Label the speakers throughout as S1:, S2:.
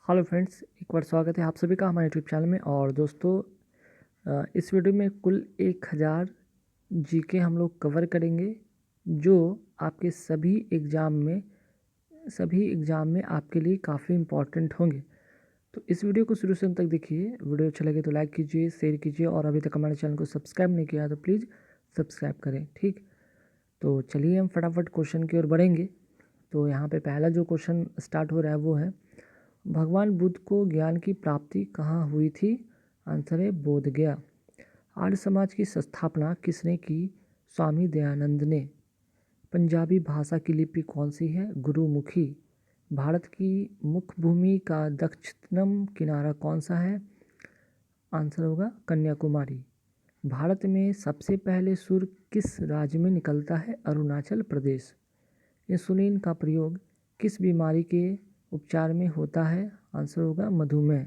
S1: Hello friends, एक बार स्वागत है आप सभी का हमारे यूट्यूब चैनल में। और दोस्तों, इस वीडियो में कुल 1000 जीके हम लोग कवर करेंगे जो आपके सभी एग्ज़ाम में आपके लिए काफ़ी इम्पॉर्टेंट होंगे। तो इस वीडियो को शुरू से अंत तक देखिए। वीडियो अच्छा लगे तो लाइक कीजिए, शेयर कीजिए और अभी तक हमारे चैनल को सब्सक्राइब नहीं किया तो प्लीज़ सब्सक्राइब करें। ठीक, तो चलिए हम फटाफट क्वेश्चन की ओर बढ़ेंगे। तो यहाँ पे पहला जो क्वेश्चन स्टार्ट हो रहा है वो है, भगवान बुद्ध को ज्ञान की प्राप्ति कहाँ हुई थी? आंसर है बोध गया। आर्य समाज की स्थापना किसने की? स्वामी दयानंद ने। पंजाबी भाषा की लिपि कौन सी है? गुरुमुखी। भारत की मुख्य भूमि का दक्षिणतम किनारा कौन सा है? आंसर होगा कन्याकुमारी। भारत में सबसे पहले सूर्य किस राज्य में निकलता है? अरुणाचल प्रदेश। इंसुलिन का प्रयोग किस बीमारी के उपचार में होता है? आंसर होगा मधुमेह।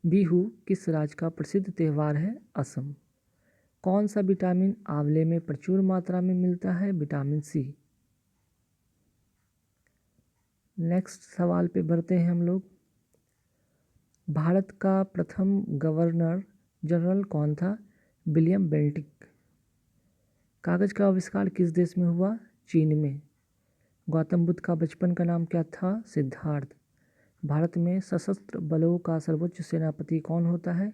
S1: बिहू किस राज्य का प्रसिद्ध त्यौहार है? असम। कौन सा विटामिन आंवले में प्रचुर मात्रा में मिलता है? Vitamin C. नेक्स्ट सवाल पे बढ़ते हैं हम लोग। भारत का प्रथम गवर्नर जनरल कौन था? William Bentinck. कागज का आविष्कार किस देश में हुआ? चीन में। गौतम बुद्ध का बचपन का नाम क्या था? सिद्धार्थ। भारत में सशस्त्र बलों का सर्वोच्च सेनापति कौन होता है?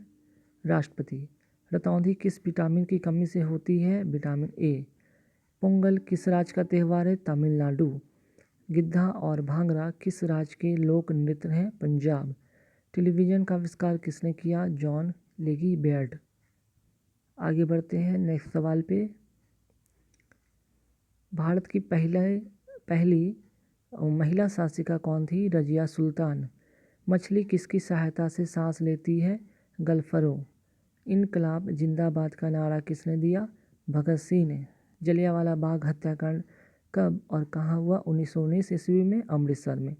S1: राष्ट्रपति। रतौंधी किस विटामिन की कमी से होती है? Vitamin A. पोंगल किस राज्य का त्यौहार है? तमिलनाडु। गिद्धा और भांगड़ा किस राज्य के लोक नृत्य हैं? पंजाब। टेलीविज़न का आविष्कार किसने किया? जॉन लेगी बेयर्ड। आगे बढ़ते हैं नेक्स्ट सवाल पे। भारत की पहली महिला शासिका कौन थी? रजिया सुल्तान। मछली किसकी सहायता से सांस लेती है? गल्फरों। इनकलाब जिंदाबाद का नारा किसने दिया? भगत सिंह ने। जलियांवाला बाग हत्याकांड कब और कहाँ हुआ? 1919 ईस्वी में अमृतसर में।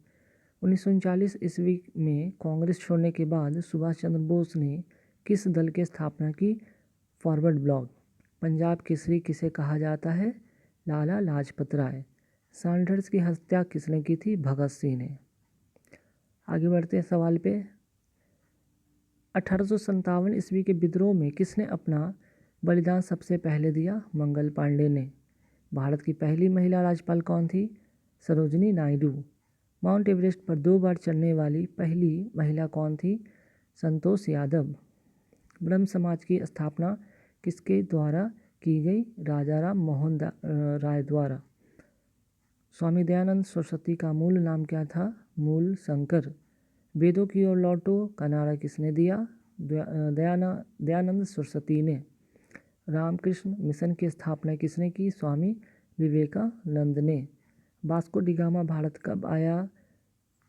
S1: 1939 ईस्वी में कांग्रेस छोड़ने के बाद सुभाष चंद्र बोस ने किस दल की स्थापना की? Forward block. पंजाब केसरी किसे कहा जाता है? लाला लाजपत राय। सैंडर्स की हत्या किसने की थी? भगत सिंह ने। आगे बढ़ते हैं सवाल पे। 1857 ईस्वी के विद्रोह में किसने अपना बलिदान सबसे पहले दिया? मंगल पांडे ने। भारत की पहली महिला राज्यपाल कौन थी? सरोजिनी नायडू। माउंट एवरेस्ट पर 2 बार चढ़ने वाली पहली महिला कौन थी? संतोष यादव। ब्रह्म समाज की स्थापना किसके द्वारा की गई? राजाराम मोहन राय द्वारा। स्वामी दयानंद सरस्वती का मूल नाम क्या था? मूल शंकर। वेदों की ओर लौटो का नारा किसने दिया? दयानंद सरस्वती ने। रामकृष्ण मिशन की स्थापना किसने की? स्वामी विवेकानंद ने। वास्को डी गामा भारत कब आया?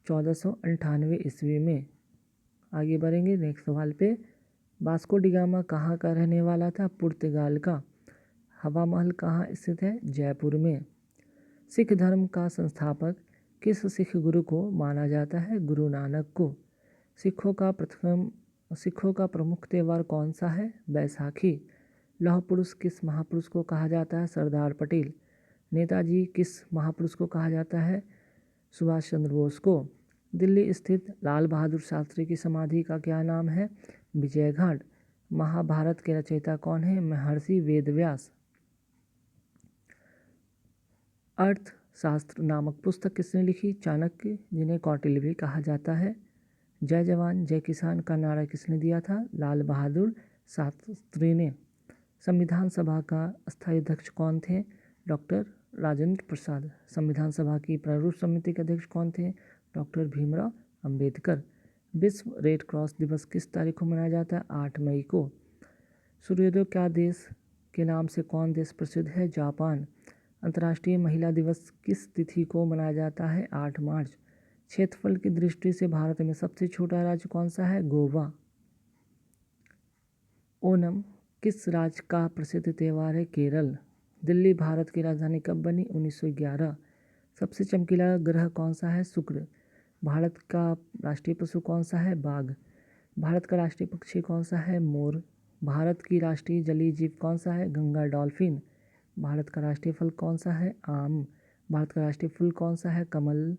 S1: 1498 ईस्वी में। आगे बढ़ेंगे नेक्स्ट सवाल पे। वास्को डी गामा कहाँ का रहने वाला था? पुर्तगाल का। हवा महल कहाँ स्थित है? जयपुर में। सिख धर्म का संस्थापक किस सिख गुरु को माना जाता है? गुरु नानक को। सिखों का प्रमुख त्यौहार कौन सा है? बैसाखी। लौह पुरुष किस महापुरुष को कहा जाता है? सरदार पटेल। नेताजी किस महापुरुष को कहा जाता है? सुभाष चंद्र बोस को। दिल्ली स्थित लाल बहादुर शास्त्री की समाधि का क्या नाम है? विजय घाट। महाभारत के रचयिता कौन है? महर्षि वेदव्यास। अर्थशास्त्र नामक पुस्तक किसने लिखी? चाणक्य, जिन्हें कौटिल्य भी कहा जाता है। जय जवान जय किसान का नारा किसने दिया था? लाल बहादुर शास्त्री ने। संविधान सभा का स्थायी अध्यक्ष कौन थे? डॉक्टर राजेंद्र प्रसाद। संविधान सभा की प्रारूप समिति के अध्यक्ष कौन थे? डॉक्टर भीमराव अंबेडकर। विश्व रेड क्रॉस दिवस किस तारीख को मनाया जाता है? 8 मई को। सूर्योदय क्या देश के नाम से कौन देश प्रसिद्ध है? जापान। अंतर्राष्ट्रीय महिला दिवस किस तिथि को मनाया जाता है? 8 मार्च। क्षेत्रफल की दृष्टि से भारत में सबसे छोटा राज्य कौन सा है? गोवा। ओणम किस राज्य का प्रसिद्ध त्यौहार है? केरल। दिल्ली भारत की राजधानी कब बनी? 1911। सबसे चमकीला ग्रह कौन सा है? शुक्र। भारत का राष्ट्रीय पशु कौन सा है? बाघ। भारत का राष्ट्रीय पक्षी कौन सा है? मोर। भारत की राष्ट्रीय जलीय जीव कौन सा है? गंगा डॉल्फिन। भारत का राष्ट्रीय फल कौन सा है? आम। भारत का राष्ट्रीय फूल कौन सा है? कमल।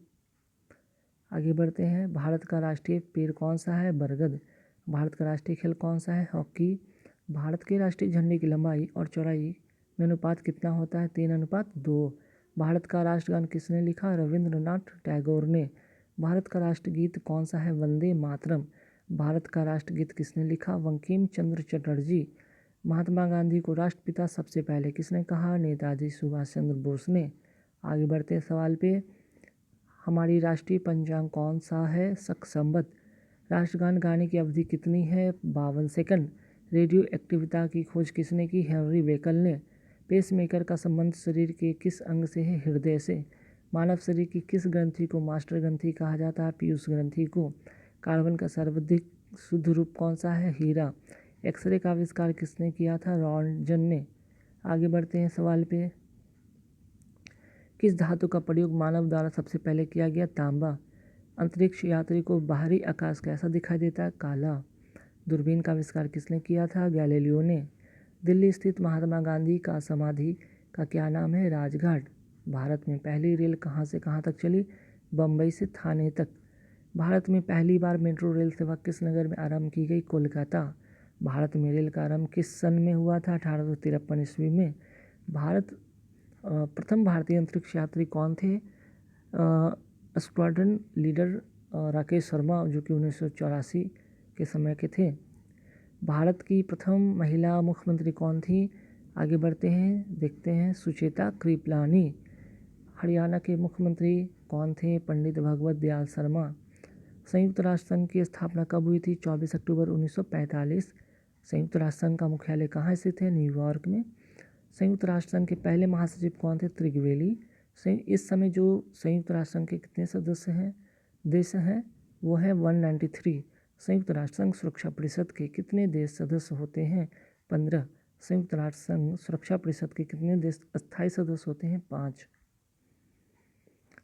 S1: आगे बढ़ते हैं। भारत का राष्ट्रीय पेड़ कौन सा है? बरगद। भारत का राष्ट्रीय खेल कौन सा है? हॉकी। भारत के राष्ट्रीय झंडे की लंबाई और चौड़ाई में अनुपात कितना होता है? 3:2। भारत का राष्ट्रगान किसने लिखा? रविंद्रनाथ टैगोर ने। भारत का राष्ट्रगीत कौन सा है? वंदे मातरम। भारत का राष्ट्रगीत किसने लिखा? बंकिम चंद्र चटर्जी। महात्मा गांधी को राष्ट्रपिता सबसे पहले किसने कहा? नेताजी सुभाष चंद्र बोस ने। आगे बढ़ते हैं सवाल पे। हमारी राष्ट्रीय पंचांग कौन सा है? शक संवत। राष्ट्रगान गाने की अवधि कितनी है? 52 सेकंड। रेडियो एक्टिविटी की खोज किसने की? हेनरी बेकल ने। पेसमेकर का संबंध शरीर के किस अंग से है? हृदय से। मानव शरीर की किस ग्रंथि को मास्टर ग्रंथि कहा जाता है? पीयूष ग्रंथि को। कार्बन का सर्वाधिक शुद्ध रूप कौन सा है? हीरा। एक्सरे का आविष्कार किसने किया था? रॉन्टजन ने। आगे बढ़ते हैं सवाल पे। किस धातु का प्रयोग मानव द्वारा सबसे पहले किया गया? तांबा। अंतरिक्ष यात्री को बाहरी आकाश कैसा दिखाई देता है? काला। दूरबीन का आविष्कार किसने किया था? गैलीलियो ने। दिल्ली स्थित महात्मा गांधी का समाधि का क्या नाम है? राजघाट। भारत में पहली रेल कहाँ से कहाँ तक चली? बम्बई से थाने तक। भारत में पहली बार मेट्रो रेल सेवा किस नगर में आरंभ की गई? कोलकाता। भारत में रेल का आरंभ किस सन में हुआ था? 1853 ईस्वी में। प्रथम भारतीय अंतरिक्ष यात्री कौन थे? स्क्वाड्रन लीडर राकेश शर्मा, जो कि 1984 के समय के थे। भारत की प्रथम महिला मुख्यमंत्री कौन थी? आगे बढ़ते हैं, देखते हैं। सुचेता कृपलानी। हरियाणा के मुख्यमंत्री कौन थे? पंडित भगवत दयाल शर्मा। संयुक्त राष्ट्र संघ की स्थापना कब हुई थी? 24 अक्टूबर 1945। संयुक्त राष्ट्र संघ का मुख्यालय कहाँ स्थित है? न्यूयॉर्क में। संयुक्त राष्ट्र संघ के पहले महासचिव कौन थे? त्रिगवेली। इस समय जो संयुक्त राष्ट्र संघ के कितने सदस्य हैं, देश हैं, वो है 193। संयुक्त राष्ट्र संघ सुरक्षा परिषद के कितने देश सदस्य होते हैं? 15। संयुक्त राष्ट्र संघ सुरक्षा परिषद के कितने देश अस्थायी सदस्य होते हैं? 5।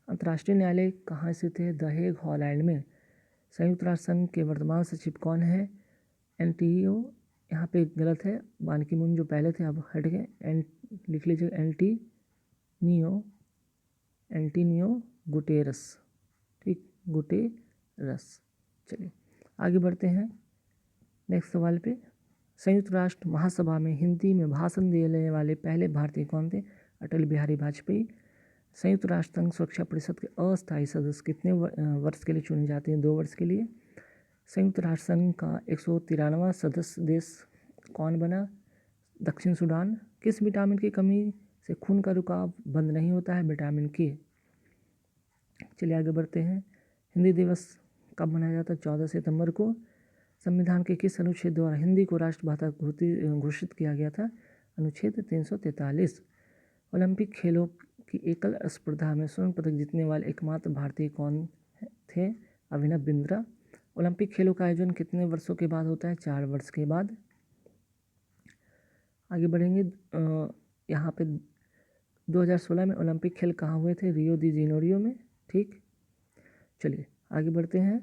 S1: अंतर्राष्ट्रीय न्यायालय कहाँ स्थित है? द हेग, हॉलैंड में। संयुक्त राष्ट्र संघ के वर्तमान सचिव कौन है? एंटियो, यहाँ पे गलत है, बान की मून जो पहले थे अब हट गए, लिख लीजिए एंटीनियो गुटेरस। ठीक, गुटेरस। चलिए आगे बढ़ते हैं नेक्स्ट सवाल पे। संयुक्त राष्ट्र महासभा में हिंदी में भाषण देने वाले पहले भारतीय कौन थे? अटल बिहारी वाजपेयी। संयुक्त राष्ट्र संघ सुरक्षा परिषद के अस्थायी सदस्य कितने वर्ष के लिए चुने जाते हैं? 2 वर्ष के लिए। संयुक्त राष्ट्र संघ का 193वां सदस्य देश कौन बना? दक्षिण सूडान। किस विटामिन की कमी से खून का रुकाव बंद नहीं होता है? विटामिन के। चलिए आगे बढ़ते हैं। हिंदी दिवस कब मनाया जाता है? 14 सितंबर को। संविधान के किस अनुच्छेद द्वारा हिंदी को राष्ट्रभाषा घोषित किया गया था? अनुच्छेद 343। ओलंपिक खेलों की एकल स्पर्धा में स्वर्ण पदक जीतने वाले एकमात्र भारतीय कौन थे? अभिनव बिंद्रा। ओलंपिक खेलों का आयोजन कितने वर्षों के बाद होता है? 4 वर्ष के बाद। आगे बढ़ेंगे। यहाँ पे 2016 में ओलंपिक खेल कहाँ हुए थे? रियो दी जेनेरियो में। ठीक, चलिए आगे बढ़ते हैं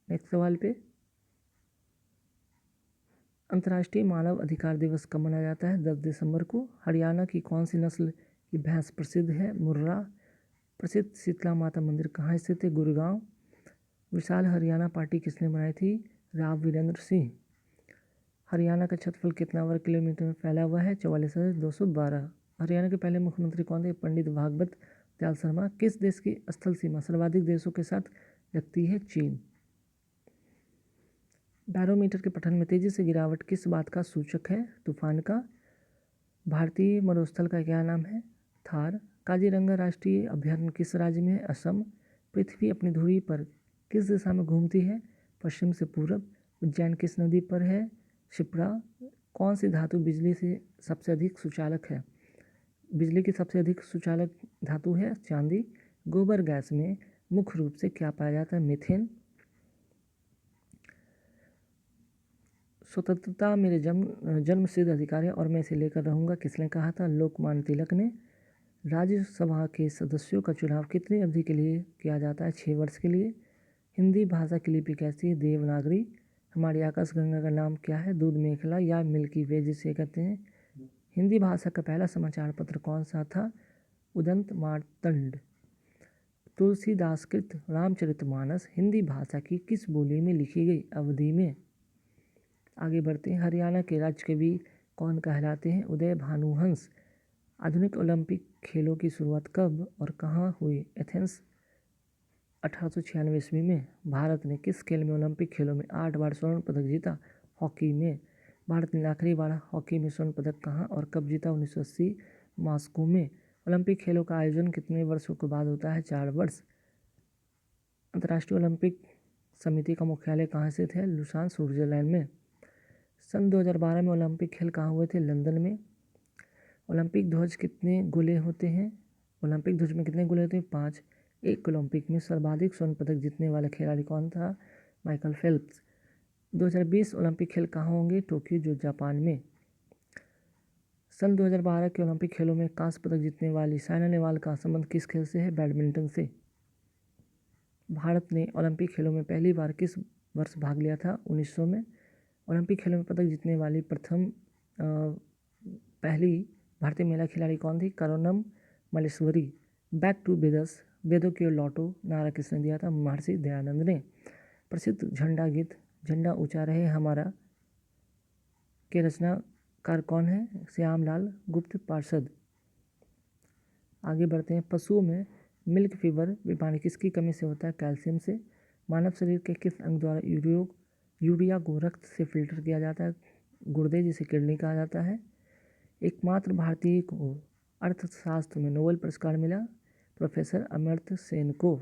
S1: नेक्स्ट सवाल पे। अंतर्राष्ट्रीय मानव अधिकार दिवस कब मनाया जाता है? 10 दिसंबर को। हरियाणा की कौन सी नस्ल की भैंस प्रसिद्ध है? मुर्रा। प्रसिद्ध शीतला माता मंदिर कहाँ स्थित है? गुड़गांव। विशाल हरियाणा पार्टी किसने बनाई थी? राव वीरेंद्र सिंह। हरियाणा का क्षेत्रफल कितना वर्ग किलोमीटर में फैला हुआ है? 44,212। हरियाणा के पहले मुख्यमंत्री कौन थे? पंडित भागवत दयाल शर्मा। किस देश की स्थल सीमा सर्वाधिक देशों के साथ लगती है? चीन। बैरोमीटर के पठन में तेजी से गिरावट किस बात का सूचक है? तूफान का। भारतीय मरुस्थल का क्या नाम है? थार। काजीरंगा राष्ट्रीय अभयारण्य किस राज्य में है? असम। पृथ्वी अपनी धुरी पर किस दिशा में घूमती है? पश्चिम से पूरब। उज्जैन किस नदी पर है? शिप्रा। कौन सी धातु बिजली से सबसे अधिक सुचालक है? बिजली की सबसे अधिक सुचालक धातु है चांदी। गोबर गैस में मुख्य रूप से क्या पाया जाता है? मीथेन। स्वतंत्रता मेरे जन्म सिद्ध अधिकार है और मैं इसे लेकर रहूँगा, किसने कहा था? लोकमान्य तिलक ने। राज्यसभा के सदस्यों का चुनाव कितनी अवधि के लिए किया जाता है? 6 वर्ष के लिए। हिंदी भाषा की लिपि कैसी है? देवनागरी। हमारी आकाशगंगा का नाम क्या है? दूध मेखला या मिल्की वे जिसे कहते हैं। हिंदी भाषा का पहला समाचार पत्र कौन सा था? उदंत मार्तंड। तुलसीदास कृत रामचरितमानस हिंदी भाषा की किस बोली में लिखी गई? अवधी में। आगे बढ़ते हैं। हरियाणा के राज्य कवि कौन कहलाते हैं? उदय भानुहंस। आधुनिक ओलंपिक खेलों की शुरुआत कब और कहाँ हुई? एथेंस 1896 ईस्वी में। भारत ने किस खेल में ओलंपिक खेलों में 8 बार स्वर्ण पदक जीता? हॉकी में। भारत ने आखिरी बार हॉकी में स्वर्ण पदक कहाँ और कब जीता? 1980 मॉस्को में। ओलंपिक खेलों का आयोजन कितने वर्षों के बाद होता है? 4 वर्ष। अंतर्राष्ट्रीय ओलंपिक समिति का मुख्यालय कहाँ स्थित है? लुसान, स्विट्जरलैंड में। सन 2012 में ओलंपिक खेल कहाँ हुए थे? लंदन में। ओलंपिक ध्वज कितने गोले होते हैं? ओलंपिक ध्वज में कितने गोले होते हैं? 5। एक ओलंपिक में सर्वाधिक स्वर्ण पदक जीतने वाला खिलाड़ी कौन था? Michael Phelps. 2020 ओलंपिक खेल कहाँ होंगे? टोक्यो, जो जापान में। सन 2012 के ओलंपिक खेलों में कांस्य पदक जीतने वाली साइना नेहवाल का संबंध किस खेल से है? बैडमिंटन से। भारत ने ओलंपिक खेलों में पहली बार किस वर्ष भाग लिया था? 1900 में। ओलंपिक खेलों में पदक जीतने वाली पहली भारतीय महिला खिलाड़ी कौन थी? करुणम मल्लेश्वरी। बैक टू वेदस, वेदों की ओर लौटो नारा किसने दिया था? महर्षि दयानंद ने। प्रसिद्ध झंडा गीत झंडा ऊंचा रहे हमारा के रचनाकार कौन है? श्यामलाल गुप्त पार्षद। आगे बढ़ते हैं। पशुओं में मिल्क फीवर बीमारी किसकी कमी से होता है? कैल्शियम से। मानव शरीर के किस अंग द्वारा यूरिया को रक्त से फिल्टर किया जाता है? गुर्दे, जिसे किडनी कहा जाता है। एकमात्र भारतीय को अर्थशास्त्र में नोबेल पुरस्कार मिला? प्रोफेसर अमर्त्य सेन को।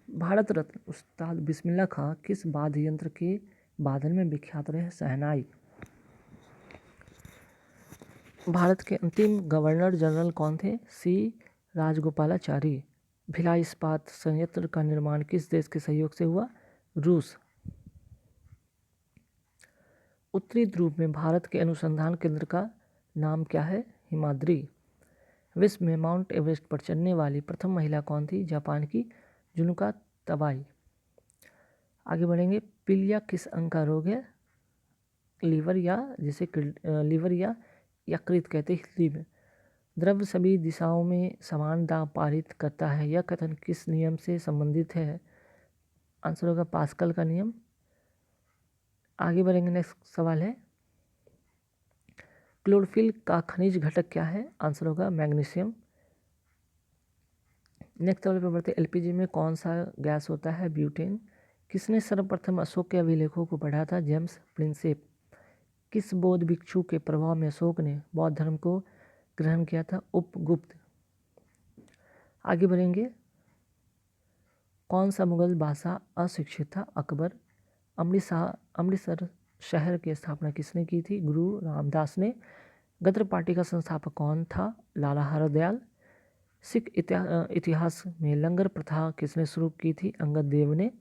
S1: भारत रत्न उस्ताद बिस्मिल्लाह खां किस वाद्य यंत्र के वादन में विख्यात रहे? शहनाई। भारत के अंतिम गवर्नर जनरल कौन थे? सी राजगोपालाचारी। भिलाई इस्पात संयंत्र का निर्माण किस देश के सहयोग से हुआ? रूस। उत्तरी ध्रुव में भारत के अनुसंधान केंद्र का नाम क्या है? हिमाद्री। विश्व में माउंट एवरेस्ट पर चढ़ने वाली प्रथम महिला कौन थी? जापान की जुनुका तबाई। आगे बढ़ेंगे। पीलिया किस अंग का रोग है? लीवर या यकृत कहते हैं हिंदी में। द्रव्य सभी दिशाओं में समान दाब पारित करता है, यह कथन किस नियम से संबंधित है? आंसर होगा पास्कल का नियम। आगे बढ़ेंगे। नेक्स्ट सवाल है, क्लोरोफिल का खनिज घटक क्या है? आंसर होगा मैग्नीशियम। नेक्स्ट सवाल पे बढ़ते। एलपीजी में कौन सा गैस होता है? ब्यूटेन। किसने सर्वप्रथम अशोक के अभिलेखों को पढ़ा था? James Prinsep. किस बौद्ध भिक्षु के प्रभाव में अशोक ने बौद्ध धर्म को ग्रहण किया था? उपगुप्त। आगे बढ़ेंगे। कौन सा मुगल बादशाह अशिक्षित था? अकबर। अमृतसर शहर की स्थापना किसने की थी? गुरु रामदास ने। गदर पार्टी का संस्थापक कौन था? लाला हरदयाल। सिख इतिहास में लंगर प्रथा किसने शुरू की थी? अंगद देव ने।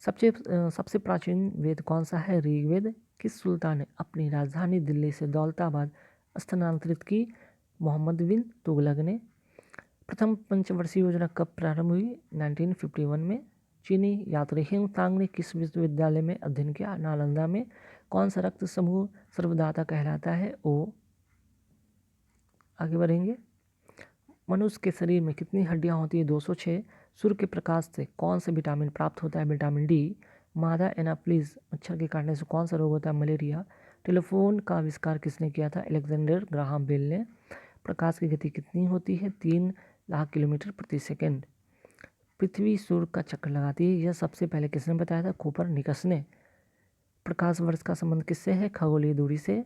S1: सबसे प्राचीन वेद कौन सा है? ऋग्वेद। किस सुल्तान ने अपनी राजधानी दिल्ली से दौलताबाद स्थानांतरित की? मोहम्मद बिन तुगलक ने। प्रथम पंचवर्षीय योजना कब प्रारंभ हुई? 1951 में। चीनी यात्री हिंगतांग ने किस विश्वविद्यालय में अध्ययन किया? नालंदा में। कौन सा रक्त समूह सर्वदाता कहलाता है? ओ। आगे बढ़ेंगे। मनुष्य के शरीर में कितनी हड्डियां होती है? 206। सूर्य के प्रकाश से कौन सा विटामिन प्राप्त होता है? Vitamin D. मादा एनाप्लिस मच्छर के काटने से कौन सा रोग होता है? मलेरिया। टेलीफोन का आविष्कार किसने किया था? अलेक्जेंडर ग्राहम बेल ने। प्रकाश की गति कितनी होती है? 3 लाख किलोमीटर प्रति सेकंड। पृथ्वी सूर्य का चक्कर लगाती है, यह सबसे पहले किसने बताया था? कोपरनिकस ने। प्रकाश वर्ष का संबंध किससे है? खगोलीय दूरी से।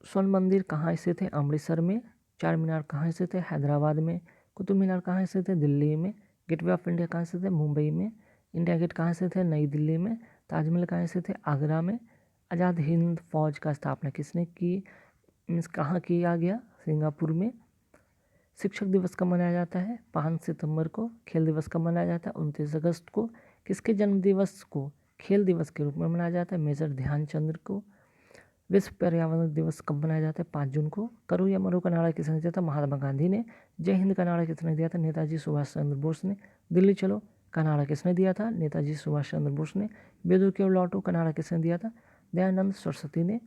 S1: स्वर्ण मंदिर कहाँ स्थित है? अमृतसर में। चार मीनार कहाँ स्थित है? हैदराबाद में। कुतुब मीनार कहाँ स्थित है? दिल्ली में। गेटवे ऑफ इंडिया कहाँ स्थित है? मुंबई में। इंडिया गेट कहाँ स्थित है? नई दिल्ली में। ताजमहल कहाँ स्थित है? आगरा में। आज़ाद हिंद फौज का स्थापना किसने की? मीन्स कहाँ किया गया? सिंगापुर में। शिक्षक दिवस कब मनाया जाता है? 5 सितंबर को। खेल दिवस कब मनाया जाता है? 29 अगस्त को। किसके जन्म दिवस को खेल दिवस के रूप में मनाया जाता है? मेजर ध्यानचंद्र को। विश्व पर्यावरण दिवस कब मनाया जाता है? 5 जून को। करो या मरो का नारा किसने दिया था? महात्मा गांधी ने। जय हिंद का नारा किसने दिया था? नेताजी सुभाष चंद्र बोस ने। दिल्ली चलो का नारा किसने दिया था? नेताजी सुभाष चंद्र बोस ने। वेदों की ओर लौटो का नारा किसने दिया था? दयानंद सरस्वती ने।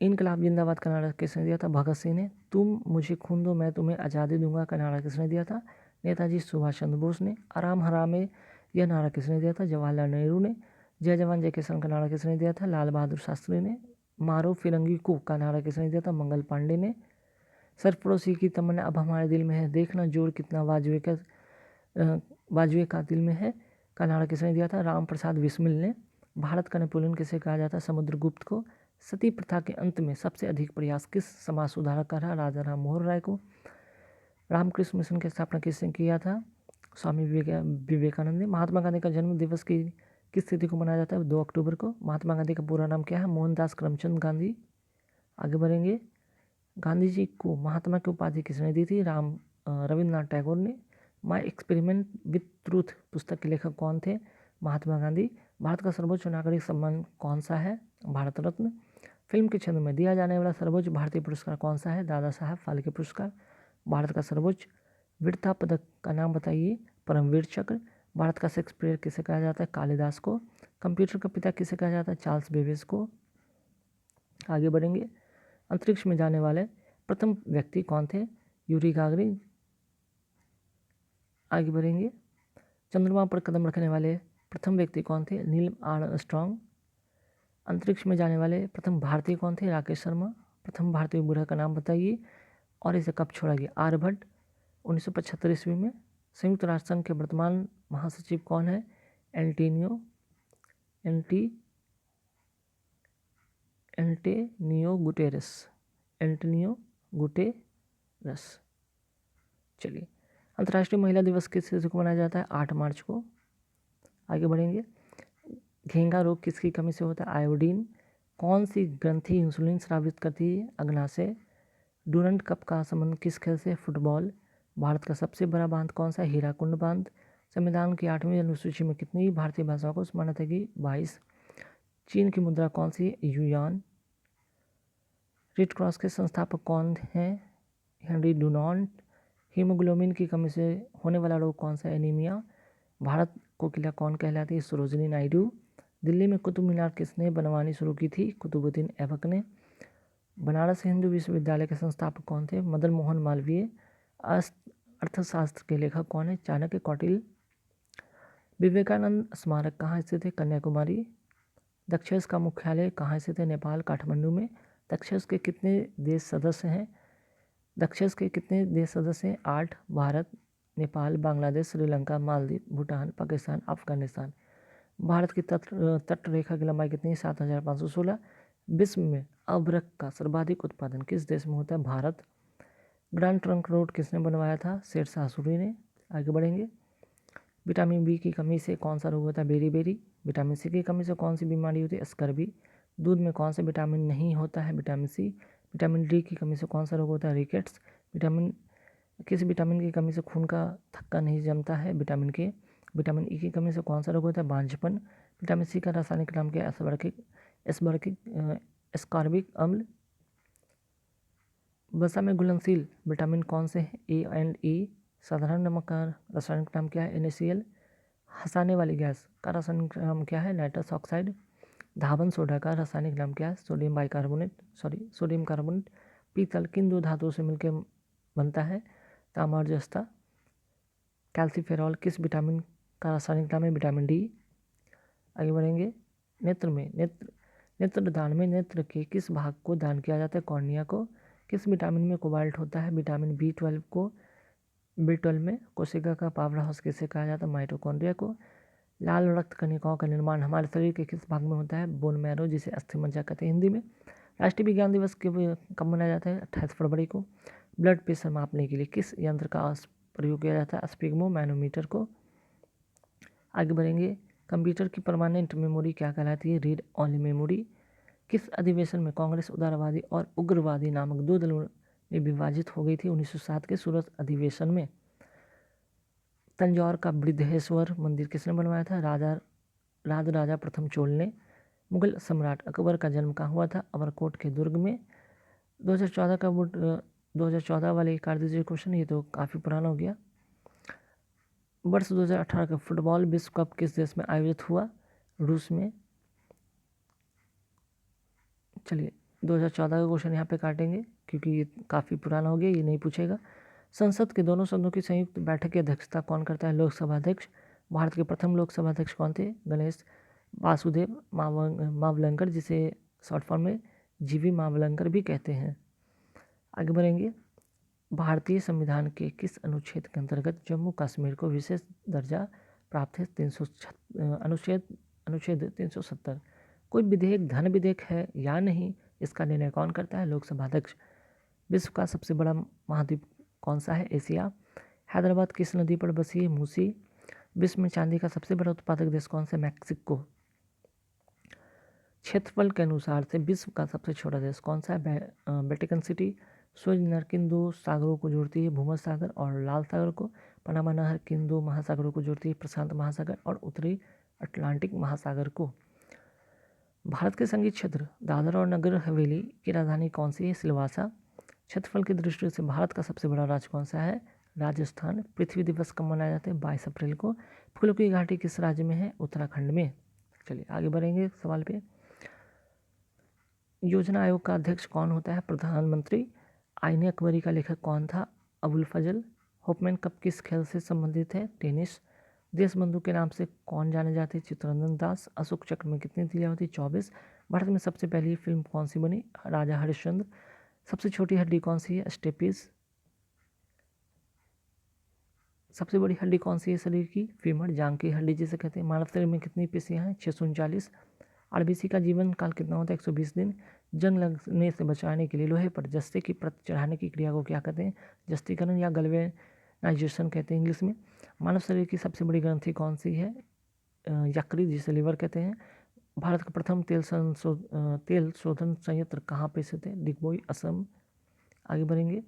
S1: इनकलाब जिंदाबाद का नारा किसने दिया था? भगत सिंह ने। तुम मुझे खून दो मैं तुम्हें आज़ादी दूंगा का नारा किसने दिया था? नेताजी सुभाष चंद्र बोस ने। आराम हरामे यह नारा किसने दिया था? जवाहरलाल नेहरू ने। जय जवान जय किसान का नारा किसने दिया था? लाल बहादुर शास्त्री ने। मारो फिरंगी को का नारा किसने दिया था? मंगल पांडे ने। सरफरोशी की तमन्ना अब हमारे दिल में है, देखना जोर कितना बाजुए का दिल में है का नारा किसने दिया था? राम प्रसाद बिस्मिल ने। भारत का नेपोलियन किसे कहा जाता है? समुद्रगुप्त को। सती प्रथा के अंत में सबसे अधिक प्रयास किस समाज सुधारक का रहा? राजा राम मोहन राय को। रामकृष्ण मिशन की स्थापना किसने किया था? स्वामी विवेकानंद ने। महात्मा गांधी का जन्म दिवस की किस तिथि को मनाया जाता है? 2 अक्टूबर को। महात्मा गांधी का पूरा नाम क्या है? मोहनदास करमचंद गांधी। आगे बढ़ेंगे। गांधी जी को महात्मा की उपाधि किसने दी थी? रविन्द्रनाथ टैगोर ने। माई एक्सपेरिमेंट विथ ट्रूथ पुस्तक के लेखक कौन थे? महात्मा गांधी। भारत का सर्वोच्च नागरिक सम्मान कौन सा है? भारत रत्न। फिल्म के क्षेत्र में दिया जाने वाला सर्वोच्च भारतीय पुरस्कार कौन सा है? दादा साहब फाल्के पुरस्कार। भारत का सर्वोच्च वीरता पदक का नाम बताइए? परमवीर चक्र। भारत का शेक्सपियर किसे कहा जाता है? कालिदास को। कंप्यूटर का पिता किसे कहा जाता है? चार्ल्स बेबेज को। आगे बढ़ेंगे। अंतरिक्ष में जाने वाले प्रथम व्यक्ति कौन थे? Yuri Gagarin. आगे बढ़ेंगे। चंद्रमा पर कदम रखने वाले प्रथम व्यक्ति कौन थे? Neil Armstrong. अंतरिक्ष में जाने वाले प्रथम भारतीय कौन थे? राकेश शर्मा। प्रथम भारतीय उपग्रह का नाम बताइए और इसे कब छोड़ा गया? आर्यभट्ट 1975 ईस्वी में। संयुक्त राष्ट्र संघ के वर्तमान महासचिव कौन है? Antonio Guterres. Antonio Guterres. चलिए, अंतर्राष्ट्रीय महिला दिवस किस तिथि को मनाया जाता है? 8 मार्च को। आगे बढ़ेंगे। घेंगा रोग किसकी कमी से होता है? आयोडीन। कौन सी ग्रंथि इंसुलिन स्रावित करती है? अग्नाशय। डूरंट कप का संबंध किस खेल से? फुटबॉल। भारत का सबसे बड़ा बांध कौन सा है? हीराकुंड बांध। संविधान की 8वीं अनुसूची में कितनी भारतीय भाषाओं को मान्यता है? 22। चीन की मुद्रा कौन सी है? युआन। रेड क्रॉस के संस्थापक कौन हैं? Henry Dunant. हीमोग्लोबिन की कमी से होने वाला रोग कौन सा है? एनीमिया। भारत को किला कौन कहलाती है? सरोजिनी नायडू। दिल्ली में कुतुब मीनार किसने बनवानी शुरू की थी? कुतुबुद्दीन ऐबक ने। बनारस हिंदू विश्वविद्यालय के संस्थापक कौन थे? मदन मोहन मालवीय। अर्थशास्त्र के लेखक कौन है? चाणक्य, कौटिल्य। विवेकानंद स्मारक कहाँ स्थित है? कन्याकुमारी। दक्षेस का मुख्यालय कहाँ स्थित है? नेपाल, काठमांडू में। दक्षेस के कितने देश सदस्य हैं? दक्षेस के कितने देश सदस्य हैं? 8। भारत, नेपाल, बांग्लादेश, श्रीलंका, मालदीव, भूटान, पाकिस्तान, अफगानिस्तान। भारत की तट रेखा की लंबाई कितनी है? 7516। विश्व में अभ्रक का सर्वाधिक उत्पादन किस देश में होता है? भारत। ग्रैंड ट्रंक रोड किसने बनवाया था? शेरशाह सूरी ने। आगे बढ़ेंगे। विटामिन बी की कमी से कौन सा रोग होता है? बेरी। विटामिन सी की कमी से कौन सी बीमारी होती है? स्कर्वी। दूध में कौन सा विटामिन नहीं होता है? Vitamin C. विटामिन डी की कमी से कौन सा रोग होता है? रिकेट्स। किस विटामिन की कमी से खून का थक्का नहीं जमता है? विटामिन के। विटामिन ई की कमी से कौन सा रोग होता है? बांझपन। विटामिन सी का रासायनिक नाम क्या है? एस्कॉर्बिक अम्ल। वसा में घुलनशील विटामिन कौन से हैं? ए एंड ई। साधारण नमक का रासायनिक नाम क्या है? NaCl। हंसाने वाली गैस का रासायनिक नाम क्या है? Nitrous oxide. धावन सोडा का रासायनिक नाम क्या है? Sodium carbonate. पीतल किन दो धातुओं से मिलकर बनता है? तांबा और जस्ता। कैल्सीफेरॉल किस विटामिन का रासायनिक नाम है? Vitamin D. आगे बढ़ेंगे। नेत्रदान में नेत्र के किस भाग को दान किया जाता है? कॉर्निया को। किस विटामिन में कोबाल्ट होता है? विटामिन B12 को। B12 में कोशिका का पावर हाउस किसे कहा जाता है? माइटोकॉन्ड्रिया को। लाल रक्त कणिकाओं का निर्माण हमारे शरीर के किस भाग में होता है? बोन मैरो, जिसे अस्थि मज्जा कहते हैं हिंदी में। राष्ट्रीय विज्ञान दिवस कब मनाया जाता है? 28 फरवरी को। ब्लड प्रेशर मापने के लिए किस यंत्र का प्रयोग किया जाता है? स्पिग्मो मैनोमीटर को। आगे बढ़ेंगे। कंप्यूटर की परमानेंट मेमोरी क्या कहलाती है? Read only memory. किस अधिवेशन में कांग्रेस उदारवादी और उग्रवादी नामक 2 दलों में विभाजित हो गई थी? 1907 के सूरत अधिवेशन में। तंजौर का बृहदेश्वर मंदिर किसने बनवाया था? राजा प्रथम चोल ने। मुगल सम्राट अकबर का जन्म कहाँ हुआ था? अमरकोट के दुर्ग में। 2014 वाले कार्य क्वेश्चन, ये तो काफ़ी पुराना हो गया। वर्ष 2018 का फुटबॉल विश्व कप किस देश में आयोजित हुआ? रूस में। चलिए, 2014 का क्वेश्चन यहाँ पे काटेंगे क्योंकि ये काफ़ी पुराना हो गया, ये नहीं पूछेगा। संसद के दोनों सदनों की संयुक्त बैठक की अध्यक्षता कौन करता है? लोकसभा अध्यक्ष। भारत के प्रथम लोकसभा अध्यक्ष कौन थे? गणेश वासुदेव मावलंकर, जिसे शॉर्ट फॉर्म में जीवी मावलंकर भी कहते हैं। आगे बढ़ेंगे। भारतीय संविधान के किस अनुच्छेद के अंतर्गत जम्मू कश्मीर को विशेष दर्जा प्राप्त है? अनुच्छेद 370। कोई विधेयक धन विधेयक है या नहीं, इसका निर्णय कौन करता है? लोकसभा अध्यक्ष। विश्व का सबसे बड़ा महाद्वीप कौन सा है? एशिया। हैदराबाद किस नदी पर बसी है? मूसी। विश्व में चांदी का सबसे बड़ा उत्पादक देश कौन सा? मैक्सिको। क्षेत्रफल के अनुसार से विश्व का सबसे छोटा देश कौन सा है? Vatican city. सूरज नहर किन दो सागरों को जोड़ती है? भूमध्य सागर और लाल सागर को। पनामा नहर किन दो महासागरों को जोड़ती है? प्रशांत महासागर और उत्तरी अटलांटिक महासागर को। भारत के संगीत क्षेत्र दादरा और नगर हवेली की राजधानी कौन सी है? सिलवासा। क्षेत्रफल की दृष्टि से भारत का सबसे बड़ा राज्य कौन सा है? राजस्थान। पृथ्वी दिवस कब मनाया जाता है? 22 अप्रैल को। फूलों की घाटी किस राज्य में है? उत्तराखंड में। चलिए आगे बढ़ेंगे सवाल पे। योजना आयोग का अध्यक्ष कौन होता है? प्रधानमंत्री। आईने अकबरी का लेखक कौन था? अबुल फजल। होपमैन कप किस खेल से संबंधित है? टेनिस। देशबंधु के नाम से कौन जाने जाते? चित्तरंजन दास। अशोक चक्र में कितनी तिलियां होती? 24। भारत में सबसे पहली फिल्म कौन सी बनी? राजा हरिश्चंद्र। सबसे छोटी हड्डी कौन सी है? स्टेपिस। सबसे बड़ी हड्डी कौन सी है शरीर की? फीमर, जांग की हड्डी जिसे कहते हैं। मानव शरीर में कितनी पेशियां हैं? 639। आरबीसी का जीवन काल कितना होता है? 120 दिन। जंग लगने से बचाने के लिए लोहे पर जस्ते की परत चढ़ाने की क्रिया को क्या कहते हैं? जस्तीकरण या गैल्वेनाइजेशन कहते हैं इंग्लिश में। मानव शरीर की सबसे बड़ी ग्रंथि कौन सी है? यकृत, जिसे लिवर कहते हैं। भारत का प्रथम तेल शोधन संयंत्र कहाँ पे स्थित है? डिगबोई, असम। आगे बढ़ेंगे।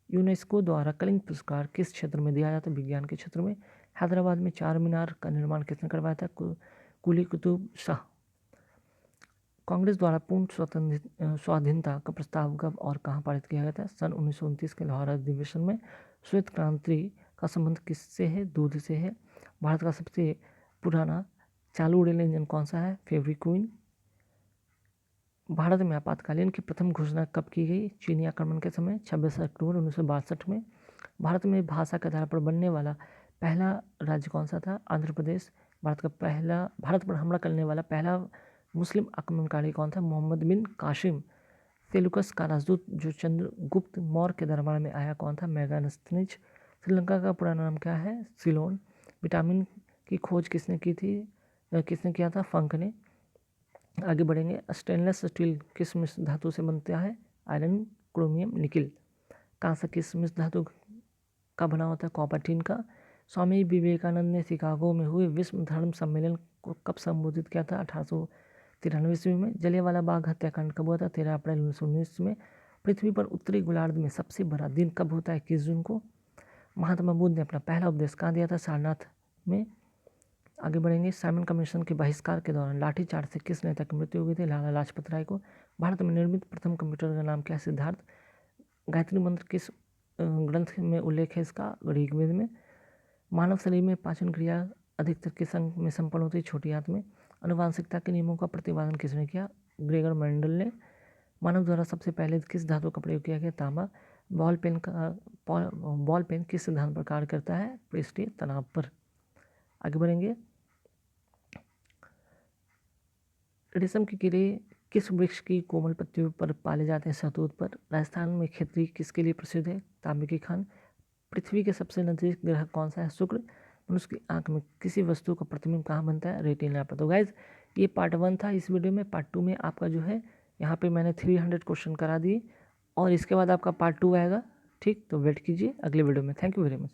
S1: यूनेस्को द्वारा कलिंग पुरस्कार किस क्षेत्र में दिया जाता है? विज्ञान के क्षेत्र में। हैदराबाद में चार मीनार का निर्माण किसने करवाया था? कुली कुतुब शाह। कांग्रेस द्वारा पूर्ण स्वाधीनता का प्रस्ताव कब और कहाँ पारित किया गया था? सन 1929 के लाहौर अधिवेशन में। श्वेत क्रांति का संबंध किससे है? दूध से है। भारत का सबसे पुराना चालू रेल इंजन कौन सा है? फेविक्विक। भारत में आपातकालीन की प्रथम घोषणा कब की गई? चीनी आक्रमण के समय 26 अक्टूबर 1962 में। भारत में भाषा के आधार पर बनने वाला पहला राज्य कौन सा था? आंध्र प्रदेश। भारत पर हमला करने वाला पहला मुस्लिम आक्रमणकारी कौन था? मोहम्मद बिन कासिम। सेलुकस का राजदूत जो चंद्रगुप्त मौर्य के दरबार में आया कौन था? मेगास्थनीज। श्रीलंका का पुराना नाम क्या है? सिलोन। विटामिन की खोज किसने की थी? किसने किया था? फंक ने। आगे बढ़ेंगे। स्टेनलेस स्टील किस मिश्र धातु से बनता है? Iron, chromium, nickel. कांसा किस मिश्र धातु का बना होता है? कॉपर, टिन का। स्वामी विवेकानंद ने शिकागो में हुए विश्व धर्म सम्मेलन को कब संबोधित किया था? 1893 ईस्वी में। जलियांवाला बाग हत्याकांड कब हुआ था? 13 अप्रैल 1919 में। पृथ्वी पर उत्तरी गोलार्ध में सबसे बड़ा दिन कब होता है? 21 जून को। महात्मा बुद्ध ने अपना पहला उपदेश कहाँ दिया था? सारनाथ में। आगे बढ़ेंगे। साइमन कमीशन के बहिष्कार के दौरान लाठीचार्ज से किस नेता की मृत्यु हो गई थी? लाला लाजपत राय को। भारत में निर्मित प्रथम कंप्यूटर का नाम क्या है? सिद्धार्थ। गायत्री मंत्र किस ग्रंथ में उल्लेख है इसका? ऋग्वेद में। मानव शरीर में पाचन क्रिया अधिकतर किस अंग में संपन्न होती है? छोटी आंत में। अनुवांशिकता के नियमों का प्रतिपादन किसने किया? ग्रेगर मेंडल ने। मानव द्वारा सबसे पहले किस धातु का प्रयोग किया गया? तांबा। बॉल पेन किस सिद्धांत पर कार्य करता है? पृष्ठीय तनाव पर। आगे बढ़ेंगे। रेशम के कीड़े किस वृक्ष की कोमल पत्तियों पर पाले जाते हैं? शहतूत पर। राजस्थान में खेती किसके लिए प्रसिद्ध है? तांबे की खान। पृथ्वी के सबसे नजदीक ग्रह कौन सा है? शुक्र। मनुष्य की आंख में किसी वस्तु का प्रतिबिंब कहाँ बनता है? रेटिना पर। तो गाइज ये पार्ट 1 था। इस वीडियो में पार्ट 2 में आपका जो है यहाँ पे मैंने 300 क्वेश्चन करा दिए और इसके बाद आपका पार्ट 2 आएगा। ठीक, तो वेट कीजिए अगले वीडियो में। Thank you very much.